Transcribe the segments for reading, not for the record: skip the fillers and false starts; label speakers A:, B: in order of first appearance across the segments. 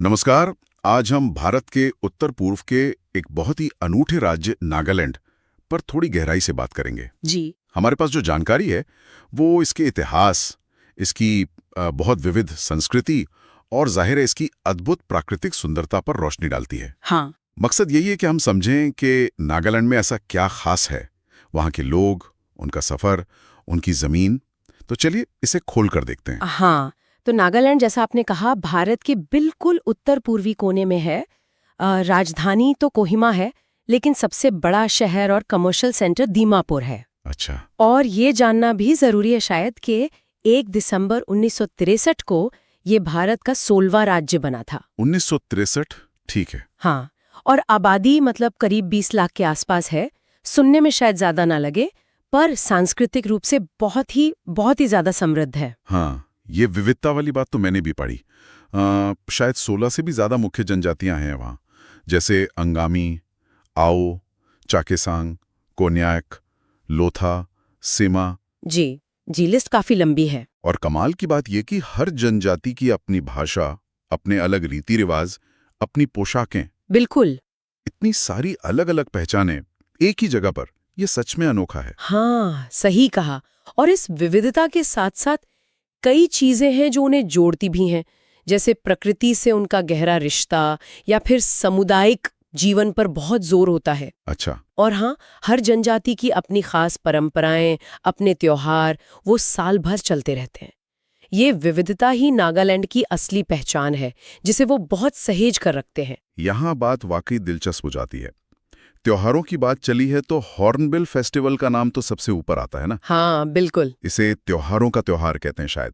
A: नमस्कार। आज हम भारत के उत्तर पूर्व के एक बहुत ही अनूठे राज्य नागालैंड पर थोड़ी गहराई से बात करेंगे।
B: जी।
A: हमारे पास जो जानकारी है वो इसके इतिहास, इसकी बहुत विविध संस्कृति और जाहिर है इसकी अद्भुत प्राकृतिक सुंदरता पर रोशनी डालती है।
B: हाँ।
A: मकसद यही है कि हम समझें कि नागालैंड में ऐसा क्या खास है, वहाँ के लोग, उनका सफर, उनकी जमीन। तो चलिए इसे खोल कर देखते हैं।
B: हाँ, तो नागालैंड जैसा आपने कहा भारत के बिल्कुल उत्तर पूर्वी कोने में है। राजधानी तो कोहिमा है, लेकिन सबसे बड़ा शहर और कमर्शियल सेंटर दीमापुर है।
A: अच्छा।
B: और ये जानना भी जरूरी है शायद कि 1 दिसंबर 1963 को ये भारत का 16वां राज्य बना था।
A: 1963, ठीक है।
B: हाँ, और आबादी मतलब करीब 20 लाख के आसपास है। सुनने में शायद ज्यादा ना लगे, पर सांस्कृतिक रूप से बहुत ही ज्यादा समृद्ध है।
A: हाँ, ये विविधता वाली बात तो मैंने भी पढ़ी। शायद 16 से भी ज्यादा मुख्य जनजातियां हैं वहाँ, जैसे अंगामी, आओ, चाकेसांग, कोन्याक, लोथा, सिमा।
B: जी, लिस्ट काफी लंबी है।
A: और कमाल की बात यह कि हर जनजाति की अपनी भाषा, अपने अलग रीति रिवाज, अपनी पोशाकें।
B: बिल्कुल।
A: इतनी सारी अलग अलग पहचानें एक ही जगह पर, यह सच में अनोखा है।
B: हाँ, सही कहा। और इस विविधता के साथ साथ कई चीजें हैं जो उन्हें जोड़ती भी हैं, जैसे प्रकृति से उनका गहरा रिश्ता या फिर सामुदायिक जीवन पर बहुत जोर होता है।
A: अच्छा।
B: और हाँ, हर जनजाति की अपनी खास परंपराएं, अपने त्योहार, वो साल भर चलते रहते हैं। ये विविधता ही नागालैंड की असली पहचान है, जिसे वो बहुत सहेज कर रखते हैं।
A: यहाँ बात वाकई दिलचस्प हो जाती है। त्योहारों की बात चली है तो हॉर्नबिल फेस्टिवल का नाम तो सबसे ऊपर आता है ना।
B: हाँ, बिल्कुल।
A: इसे त्योहारों का त्योहार कहते हैं शायद।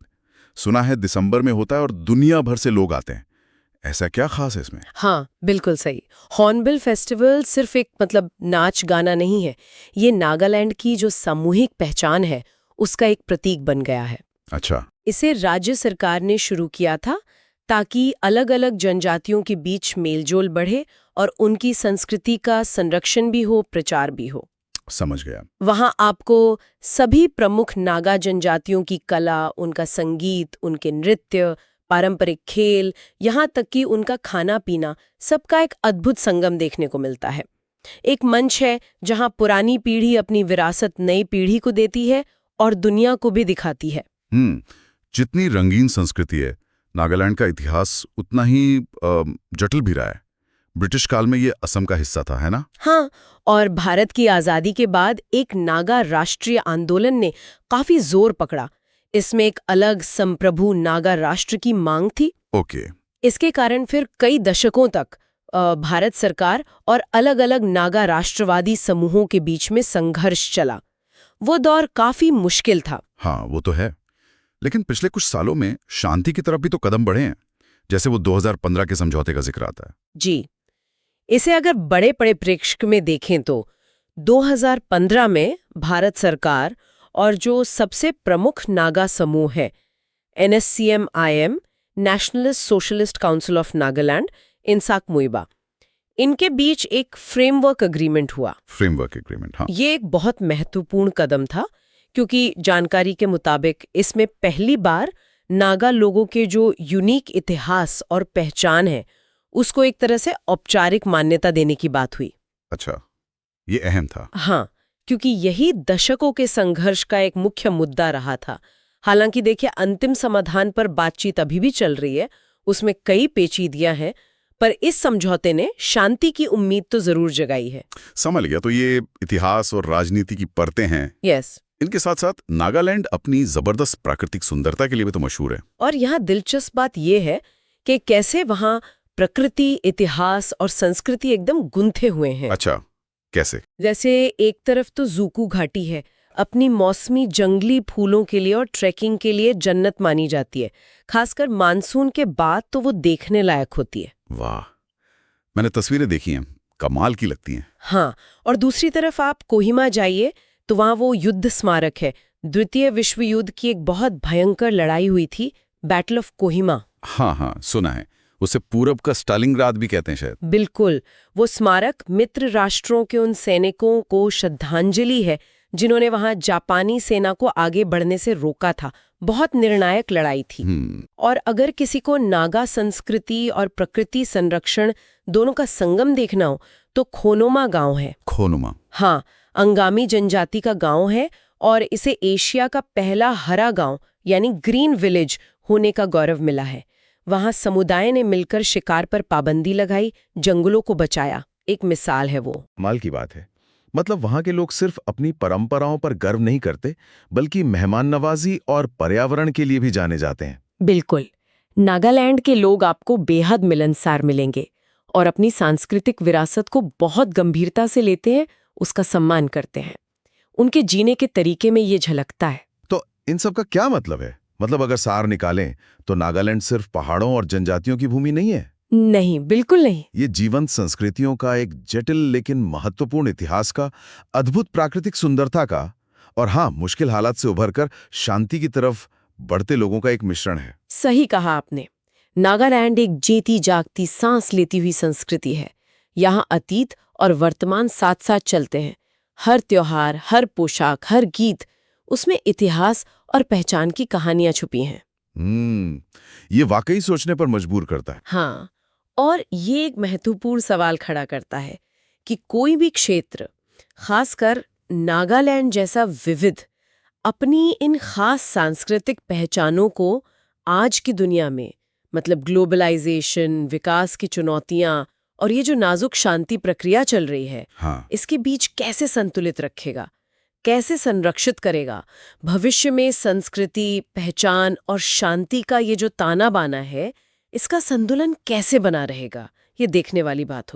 A: सुना है दिसंबर में होता है और दुनिया भर से लोग आते हैं। ऐसा क्या खास है इसमें?
B: हाँ, बिल्कुल सही। हॉर्नबिल फेस्टिवल सिर्फ एक नाच गाना नहीं है, ये नागालैंड की जो सामूहिक पहचान है उसका एक प्रतीक बन गया है।
A: अच्छा।
B: इसे राज्य सरकार ने शुरू किया था ताकि अलग अलग जनजातियों के बीच मेलजोल बढ़े और उनकी संस्कृति का संरक्षण भी हो, प्रचार भी हो।
A: समझ गया।
B: वहाँ आपको सभी प्रमुख नागा जनजातियों की कला, उनका संगीत, उनके नृत्य, पारंपरिक खेल, यहाँ तक कि उनका खाना पीना, सबका एक अद्भुत संगम देखने को मिलता है। एक मंच है जहाँ पुरानी पीढ़ी अपनी विरासत नई पीढ़ी को देती है और दुनिया को भी दिखाती है।
A: जितनी रंगीन संस्कृति है, नागालैंड का इतिहास उतना ही जटिल भी रहा है। ब्रिटिश काल में ये असम का हिस्सा था, है ना?
B: हाँ, और भारत की आजादी के बाद एक नागा राष्ट्रीय आंदोलन ने काफी जोर पकड़ा। इसमें एक अलग संप्रभु नागा राष्ट्र की मांग थी।
A: ओके।
B: इसके कारण फिर कई दशकों तक भारत सरकार और अलग-अलग नागा राष्ट्रवादी समूहों के बीच में संघर्ष चला। वो दौर काफी मुश्किल था।
A: हाँ, वो तो है। लेकिन पिछले कुछ सालों में शांति की तरफ भी तो कदम बढ़े हैं, जैसे वो 2015 के समझौते का जिक्र आता है।
B: जी, इसे अगर बड़े परिप्रेक्ष्य में देखें तो 2015 में भारत सरकार और जो सबसे प्रमुख नागा समूह है NSCM-IM, nationalist socialist council of Nagaland, Isak Muivah, इनके बीच एक फ्रेमवर्क एग्रीमेंट हुआ।
A: फ्रेमवर्क एग्रीमेंट, हाँ।
B: ये एक बहुत महत्वपूर्ण कदम था क्योंकि जानकारी के मुताबिक इसमें पहली बार नागा लोगों के जो यूनिक इतिहास और पहचान है उसको एक तरह से औपचारिक मान्यता देने की बात हुई।
A: अच्छा, ये अहम था।
B: हाँ, क्योंकि यही दशकों के संघर्ष का एक मुख्य मुद्दा रहा था। हालांकि देखिए, अंतिम समाधान पर बातचीत अभी भी चल रही है, उसमें कई पेचीदियां हैं, पर इस समझौते ने शांति की उम्मीद तो जरूर जगाई है।
A: समझ गया। तो ये इतिहास और राजनीति की परतें हैं।
B: यस।
A: इनके साथ साथ नागालैंड अपनी जबरदस्त प्राकृतिक सुंदरता के लिए भी तो मशहूर है।
B: और यहाँ दिलचस्प बात यह है कि कैसे वहाँ प्रकृति, इतिहास और संस्कृति एकदम गुंथे हुए हैं।
A: अच्छा, कैसे?
B: जैसे एक तरफ तो ज़ूकू घाटी है, अपनी मौसमी जंगली फूलों के लिए और ट्रैकिंग के लिए जन्नत मानी जाती है। खासकर मानसून के बाद तो वो देखने लायक होती है।
A: वाह, मैंने तस्वीरें देखी हैं, कमाल की लगती हैं।
B: हाँ, और दूसरी तरफ आप कोहिमा जाइए तो वहाँ वो युद्ध स्मारक है। द्वितीय विश्व युद्ध की एक बहुत भयंकर लड़ाई हुई थी, बैटल ऑफ कोहिमा।
A: हाँ, सुना है। उसे पूरब का स्टालिनग्राद भी कहते हैं शायद।
B: बिल्कुल, वो स्मारक मित्र राष्ट्रों के उन सैनिकों को श्रद्धांजलि है जिन्होंने वहां जापानी सेना को आगे बढ़ने से रोका था। बहुत निर्णायक लड़ाई थी।
A: हम्म,
B: और अगर किसी को नागा संस्कृति और प्रकृति संरक्षण दोनों का संगम देखना हो तो खोनोमा गांव है।
A: खोनुमा।
B: हाँ, अंगामी जनजाति का गांव है और इसे एशिया का पहला हरा गांव यानी ग्रीन विलेज होने का गौरव मिला है। वहां समुदाय ने मिलकर शिकार पर पाबंदी लगाई, जंगलों को बचाया। एक मिसाल है वो।
C: कमाल की बात है। मतलब वहां के लोग सिर्फ अपनी परंपराओं पर गर्व नहीं करते, बल्कि मेहमान नवाजी और पर्यावरण के लिए भी जाने जाते हैं।
B: बिल्कुल। नागालैंड के लोग आपको बेहद मिलनसार मिलेंगे और अपनी सांस्कृतिक विरासत को बहुत गंभीरता से लेते हैं, उसका सम्मान करते हैं। उनके जीने के तरीके में ये झलकता है।
C: तो इन सब का क्या मतलब है? मतलब अगर सार निकालें तो नागालैंड सिर्फ पहाड़ों और जनजातियों की भूमि नहीं है।
B: नहीं, बिल्कुल नहीं।
C: ये जीवंत संस्कृतियों का एक जटिल लेकिन महत्वपूर्ण इतिहास का, अद्भुत प्राकृतिक सुंदरता का और हाँ, मुश्किल हालात से उभरकर शांति की तरफ बढ़ते लोगों का एक मिश्रण है।
B: सही कहा आपने। नागालैंड एक जीती जागती सांस लेती हुई संस्कृति है। यहाँ अतीत और वर्तमान साथ साथ चलते हैं। हर त्योहार, हर पोशाक, हर गीत, उसमें इतिहास और पहचान की कहानियां छुपी हैं।
C: ये वाकई सोचने पर मजबूर करता है।
B: हाँ, और ये एक महत्वपूर्ण सवाल खड़ा करता है कि कोई भी क्षेत्र, खासकर नागालैंड जैसा विविध, अपनी इन खास सांस्कृतिक पहचानों को आज की दुनिया में, मतलब ग्लोबलाइजेशन, विकास की चुनौतियां और ये जो नाजुक शांति प्रक्रिया चल रही है,
A: हाँ,
B: इसके बीच कैसे संतुलित रखेगा, कैसे संरक्षित करेगा। भविष्य में संस्कृति, पहचान और शांति का ये जो ताना बाना है, इसका संतुलन कैसे बना रहेगा, ये देखने वाली बात होगी।